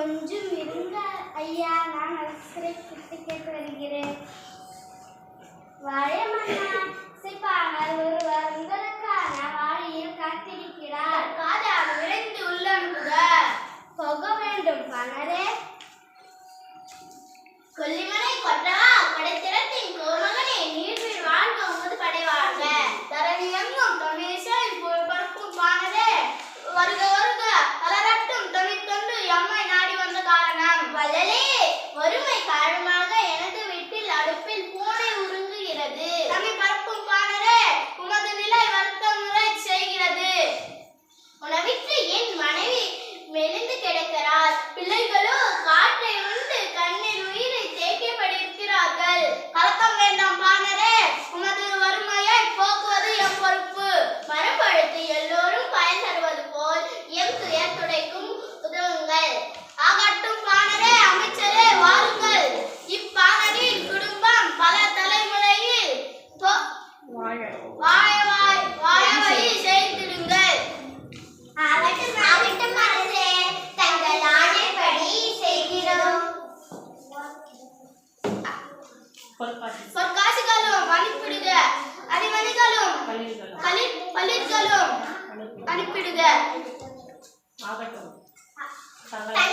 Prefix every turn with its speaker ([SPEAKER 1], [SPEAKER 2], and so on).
[SPEAKER 1] கொஞ்சம் இருங்க ஐயா, நான் அவசர கேட்டு வருகிறேன். வாழை மன்னா, சிப்பாளர் ஒருவர் உங்களுக்கான வாழியில் காத்திருக்கிறார். காதாக விரைந்து உள்ள அனுப்புக. போக வேண்டும் பணரே. கொல்லிமலை கொற்றவா, கொடைத்திறத்தின் கோமகனே, நீர்வீழ் வாழ்க உமது படை வாழ்க. தரணி எங்கும் தமிழிசை பரப்பும் பாணரே, வருக வருக தளரட்டும் தமிழ்த்தொண்டு எம்மை நாடி வந்த காரணம். வள்ளலே, ஒருமை காரணமாக எனது வீட்டில் அடுப்பில் பூனை உருங்குகிறது. தமிழ் பரப்பும் பாணரே, உமது நிலை வருத்தம் முறை செய்கிறது. உணவிற்கு என் மனைவி மெலிந்து கிடக்கிறார். பிள்ளைகளோ காற்றை உண்டு கண்ணில் உயிரை தேக்கியபடி இருக்கிறார்கள். கலக்கம் வேண்டாம் பாணரே, உமது வறுமையை போக்குவது எம் பொறுப்பு. மரம் பழுத்து எல்லோரும் பயன் தருவது போல் எம் துயர் துடைக்கும் உதவுங்கள். ஆகட்டும் பாணரே, அமைச்சரே வாருங்கள். இப்பாணரின் குடும்பம் பல தலைமுறையில் வாழவை செய்திடுங்கள். ஆகட்டும் அரசே, தங்கள் ஆணைப்படி செய்கிறோம். பொற்காசுகளும் அனுப்பிடுக, அரிமணிகளும் பளிர்களும் அனுப்பிடுக.
[SPEAKER 2] ஆகட்டும்.
[SPEAKER 1] தங்கள்